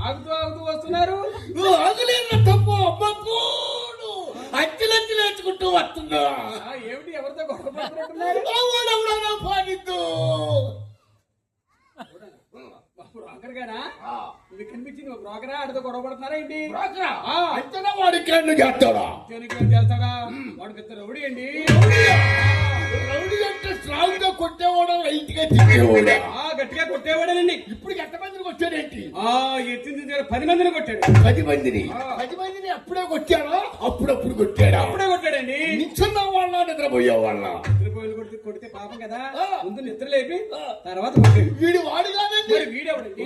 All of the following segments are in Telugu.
ఆగుతూ ఆగుతూ వస్తున్నారు. ఆగలేదు తప్పు అబ్బోడు అచ్చిలచ్చి లేచుకుంటూ వస్తుందా? ఏమిటి ఎవరితో గొడవ పడుతున్నారు? పాడిద్దు బ్రోకర్ గారా? మీకు కనిపించింది ఒక బ్రోకరా? ఆడితో గొడవ పడుతున్నారా ఏంటి? అంతేనా వాడికి చేస్తాడా? చేస్తాడా? వాడికి ఇద్దరు రౌడీ అండి. రౌడీ అంటే స్ట్రాంగ్ గా కొట్టేవాడు, లైట్ గా తిట్టేవాడు. గట్టిగా కొట్టేవాడేనండి. ఇప్పుడు ఎంతమందిని కొట్టాడేంటి? ఎత్తింది 10 మందిని కొట్టాడు. 10 మందిని అప్పుడే కొట్టాడా? అప్పుడప్పుడు కొట్టాడా? అప్పుడే కొట్టాడండి. నిల్చున్న వాళ్ళ నిద్రపోయే వాళ్ళ నిద్రపోయి కొడితే పాపం కదా, ముందు నిద్ర లేపి తర్వాత కొట్టాడు. వీడి వాడు కాదండి, వీడెవడండి?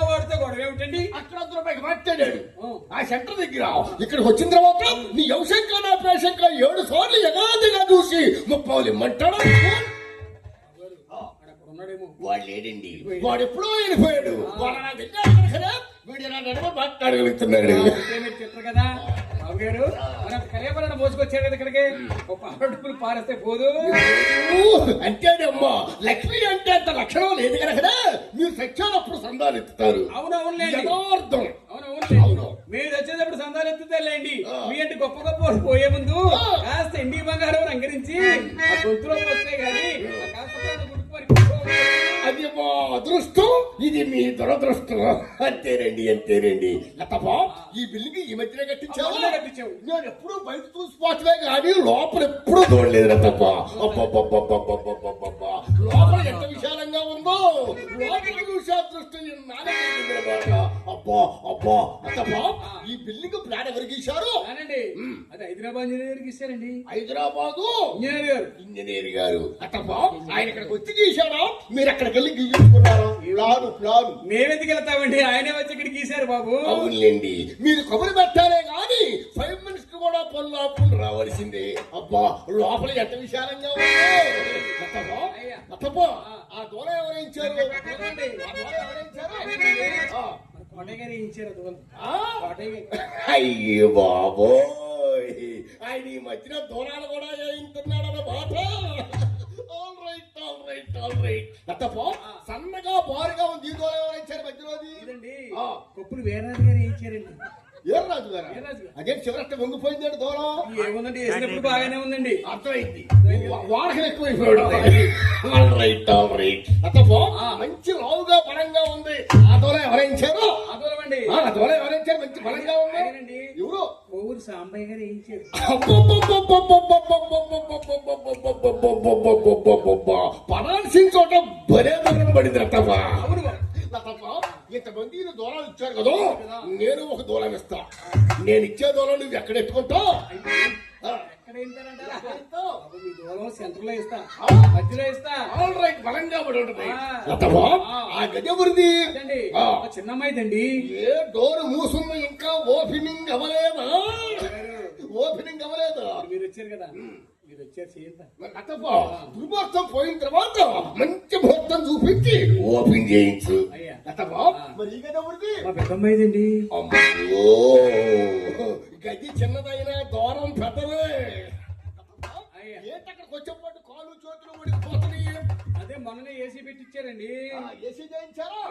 వాడితో గొడవ ఏమిటండి? అక్కడ రూపాయికి మాట్లాడాడు ఆ సెంటర్ దగ్గర. ఇక్కడికి వచ్చిన తర్వాత నీ వ్యవసాయం నా పేషం 7 సార్లు ఎగాదిగా చూసి 30 ఇమ్మంటాడు. వాడు లేడండి, వాడు ఎప్పుడో వెళ్ళిపోయాడు. వీడు మాట్లాడగలుగుతున్నాడు. చెప్తారు కదా బాబు గారు, మన కళ్యాణ మోసుకొచ్చాడు కదా ఇక్కడికి. అడుగులు పారేస్తే పోదు అంటేనమ్మా. లక్ష్మి అంటే అంత లక్షణం లేదు కదా, మీరు సత్యాలప్పుడు సందాలు ఎత్తుతారు. అవునవునులేండి, యథార్థం. అవునవును. మీరు వచ్చేటప్పుడు సందాలు ఎత్తుతారులేండి. మీ అంటే గొప్ప గొప్ప పోయే ముందు కాస్త ఎండి బంగారం రంగరించి ఆ గొంతులో వస్తాయి కానీ అది మా అదృష్టం, ఇది మీ దురదృష్టం. అంతేనండి. అత్తపా ఈ బిల్డింగ్ ఈ మధ్యనే కట్టించావు. నేను ఎప్పుడు బయట చూసిపోవట్లే కానీ లోపల ఎప్పుడు చూడలేదు తప్ప. లోపల ఎంత విశాలంగా ఉందో లోపల చూసే అదృష్టం అబ్బా అత్తపా ఈ బిల్డింగ్ ప్లాన్ ఎవరు గీశారు? అది హైదరాబాద్ ఇంజనీర్ ఇస్తారండి. హైదరాబాదు ఇంజనీర్ గారు. అత్తపా ఆయన ఇక్కడికి వచ్చి గీశారా? మీరు అక్కడికి వెళ్ళి గీయించుకున్నారా? ప్లాను మేమెందుకు వెళ్తామండి, ఆయనే వచ్చి ఇక్కడ గీశారు బాబు. అవునులేండి, మీరు కబురు పెట్టారే గాని 5 మినిట్స్ కూడా పనులు రావాల్సిందే. అబ్బా లోపల ఎంత విశాలంగా ఉందో. ఆ దూర ఎవరించారు? అయ్యో బాబోయ్, ఆయన ఈ మధ్యన దూరాలు కూడా వేయించున్నాడన్న మాట. అత్తపో సన్నగా బారుగా ఉంది. ఈ దూరం ఎవరించారు మధ్యలోది? కొప్పులు వేరాజు గారు వేయించారండి. ఏర్రాజు గారు? అదే చివరట్ట వంగిపోయింది దూరం. ఏముందండి, వేసినప్పుడు బాగానే ఉందండి. అర్థమైంది, వాడకం ఎక్కువైపోయాడు. అత్తపో మంచి లావుగా బలంగా ఉంది. ఆ దూరం ఎవరైంచారు? ఆ దూరం అండి. ఆ దూరం ఎవరైంచారు? మంచి బలంగా ఉంది. ఎవరు? ఊరు సాంబయ్య గారు వేయించారు. పడాల్సిన చోట బరే దూరం పడింది. అత్తపా ఇంతమంది దూరాలు ఇచ్చారు కదా, నేను ఒక దూరం ఇస్తా. నేను ఇచ్చే దూరం నువ్వు ఎక్కడ ఎత్తుకుంటావు? సెంటర్ లో ఇస్తా, మధ్యలో ఇస్తా. బలంగా పడి ఉంటుంది. ఆ గది ఎవరిది? చిన్నమ్మాయిదండి. ఏ డోర్ మూసుంది, ఇంకా ఓపెనింగ్ అవ్వలేదా? మీరు వచ్చారు కదా, మీరు వచ్చారు దుర్ముహూర్తం పోయిన తర్వాత మంచి ముహూర్తం చూపించి ఓపెన్ చేయించు. మరి ఈ గది ఎవరిది? మా పెద్దమ్మాయిదండి. గది చిన్నదైనా దూరం పెద్దదే. ఏంటక్కడికి వచ్చేపాటు కాలు చేతులు ఉడికిపోతున్నాయి. అదే మొన్ననే ఏసీ పెట్టించారండి. ఏసీ చేయించారా?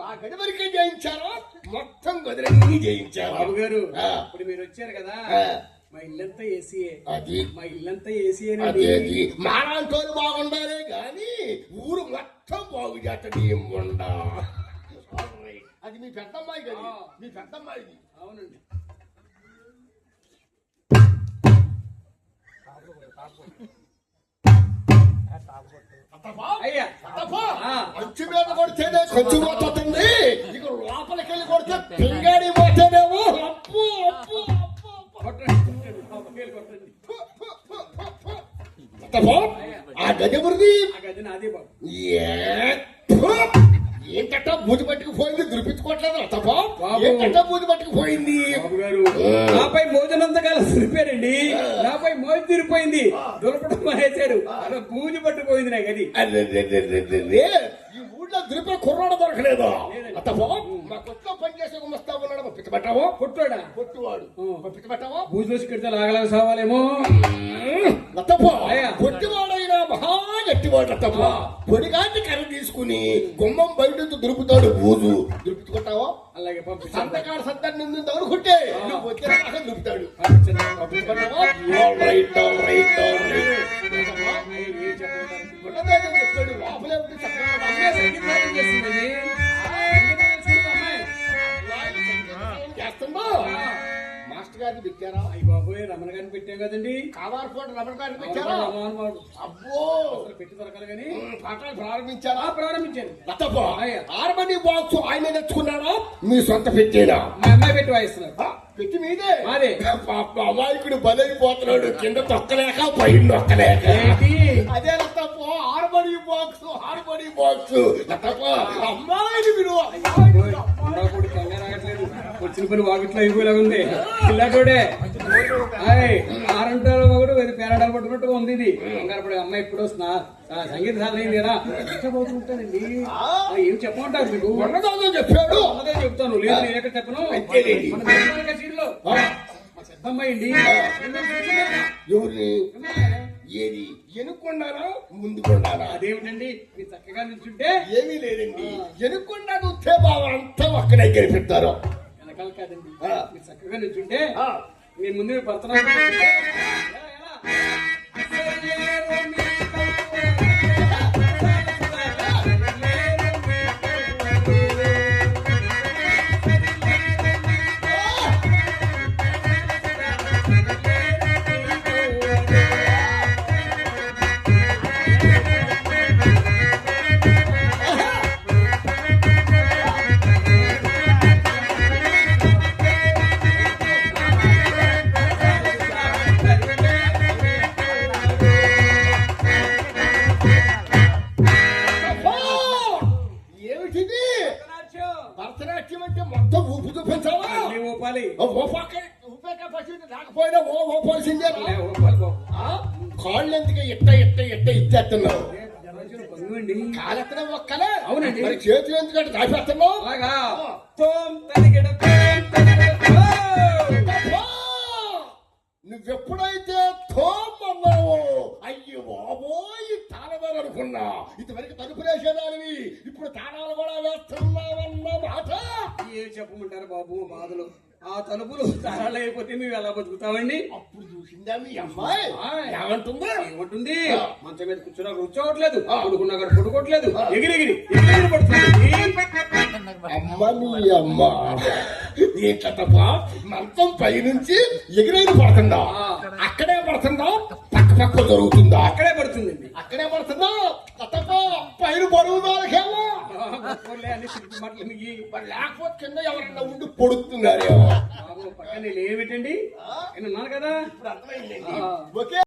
ఆ గది వరకే చేయించారా? మొత్తం గదిలన్నీ చేయించారు. బాబు గారు ఇప్పుడు మీరు వచ్చారు కదా, మా ఇల్లంతా ఏసీయే. అది మా ఇల్లంతా ఏసీయే. మారాంటోలు బాగుండాలి గాని ఊరు మొత్తం బాగు చేస్తుంది. అది మీ పెద్దమ్మాయి కదా, మీ పెద్దమ్మాయిది. అవునండి. మంచి మీద కొడితేనే కొంచెం పోతుంది, ఇక లోపలికి వెళ్ళి కొడితే పింగాడి పోతేనేమో అప్పు. ఆ గది ఎవరిది? ఏంటంట బూజు పట్టుకుపోయింది, దురిపించుకోవట్లేదు. ఏంటంట బూజు పట్టుకుపోయింది? నాపై మోజనంతకాలం దురిపారండి, నాపై మోజు తిరిగిపోయింది, దురపడం మానేశారు. బూజు పట్టుకుపోయింది నా గది. ఈ ఊళ్ళో దులిపే కుర్రాడు దొరకలేదు అత్తపో మా కొట్లో పనిచేసే గుమస్తా ఉన్నాడు పంపించబట్టావో కొట్టాడా పొట్టువాడు పంపించబట్టావో బూజులోసి కెడితే లాగలాగా సావాలేమో అత్తపో అయ్యా. పొట్టివాడైనా మహా గట్టివాడు అత్తపో పొడిగాంటి కర్ర తీసుకుని గుమ్మం బయట దులుపుతాడు బూజు దులుపుకుంటావో అలాగే పంపించండి సంతకాడు సంతకం నిన్ను దొరుకుంటే నువ్వు వచ్చిన దాకా దులుపుతాడు పంపించండి. పంపించబట్టావా all right all right all right ఏం చెప్పమంటారు? ఉన్నదేదో చెప్పాడు లోపలే ఉంటే చక్కగా అమ్మాయి సంగీతం చేస్తుందండి. సంగీతం చూడు అమ్మాయి. చేస్తుందో మాస్టర్ గారిని పెట్టారా అయ్య బాబోయ్ రమణ గారిని పెట్టాం కదండి. కావార్ కోట రమణ గారిని పెట్టారా రమణవాడు. అబ్బో అసలు పెట్టి దొరకాలి కానీ పాఠాలు ప్రారంభించారా ప్రారంభించాను. లతప్ప అయ్యా. హార్మోని బాక్స్ ఆయన తెచ్చుకున్నారా మీ సొంత పెట్టేనా మా అమ్మాయి పెట్టి వాయిస్తున్నారు. పెట్టి మీదే మాదే. పాప అమాయకుడు బలైపోతున్నాడు కింద తొక్కలేక పైన నొక్కలేక ఏంటి? అదే లతప్ప హార్మోని బాక్స్ లతప్ప అమ్మాయిని మీరు కూడా కంగారు ఆగట్లేదు. వచ్చిన పని వాకిట్లో అయిపోయేలాగా ఉంది. పిల్లటోడే ఆరంటాల కూడా పేరాటాలు పట్టుకున్నట్టుగా ఉంది. ఇది కంగారు పడే అమ్మాయి ఇప్పుడు సంగీత సాధన అయింది కదా ఇష్టపోతుంటానండి. ఏం చెప్పమంటారు మీకు? ఉన్నదాదో చెప్పాడు అన్నదే చెప్తాను. లేదు నేను ఎక్కడ చెప్పను. అంతేలేండి. మన నిర్మాణ సీన్లో మా సిద్ధమ్మాయి అండి. ఎవరిని ఏది ఎనుకొండారా ముందుకొండారా అదేమిటండి మీరు చక్కగా నిల్చుంటే ఏమీ లేదండి ఎనుకొండ చూస్తే బాబు అంతా ఒక్కడే గెలిపిస్తారు వెనకాల కాదండి. మీరు చక్కగా నిల్చుంటే ఆ. మీ ముందు భర్తనాలు ఏమిటిది భరతనాట్యం అంటే మొత్తం ఊపు చూపించావా ఊపాలి. ఊపే కెపాసిటీ రాకపోయినా ఓపాల్సిందే ఊపాలి బాబు. కాళ్ళు ఎందుకు ఎట్ట ఇచ్చేస్తున్నావు బంధువండి. కాలెత్తనే ఒక్కలే అవునండి. మరి చేతులు ఎందుకంటే దాపేస్తున్నావు అలాగా తోం తరిగిడ తోం తరిగిడ తోం. అబ్బా! నువ్వెప్పుడైతే థోమ్ అన్నావో అయ్యో బాబోయ్ తాళదారు అనుకున్నా ఇంతవరకు తలుపులేసేదానివి ఇప్పుడు తాళాలు కూడా వేస్తున్నావన్న మాట ఏం చెప్పమంటారు బాబు బాధలు. ఆ తలుపులు తాళాలు అయిపోతే మేము ఎలా బతుకుతామండి? అప్పుడు చూసిందా మీ అమ్మాయి ఆయ్. ఏమంటుందా ఏమంటుంది? మంచం మీద కూర్చోవట్లేదు, పడుకున్నా కూడా పడుకోవట్లేదు, ఎగిరెగిరి పడుతుంది. అమ్మ నీ అమ్మ ఏంటప్పా మంచం పైనుంచి ఎగిరైన పడుతుందా అక్కడే పడుతుందా పక్క జరుగుతుందా అక్కడే పడుతుందండి. అక్కడే పడుతుందా అత్తప్ప పైన బరువు దానికేమో అన్ని సిగ్గు మాటలు మిగి. మరి లేకపోతే కింద ఎవరన్నా ఉండి పొడుతున్నారేమో బాబు పక్కన ఏమిటండి? నేను ఉన్నాను కదా. ఇప్పుడు అర్థమైందండి ఆ. ఓకే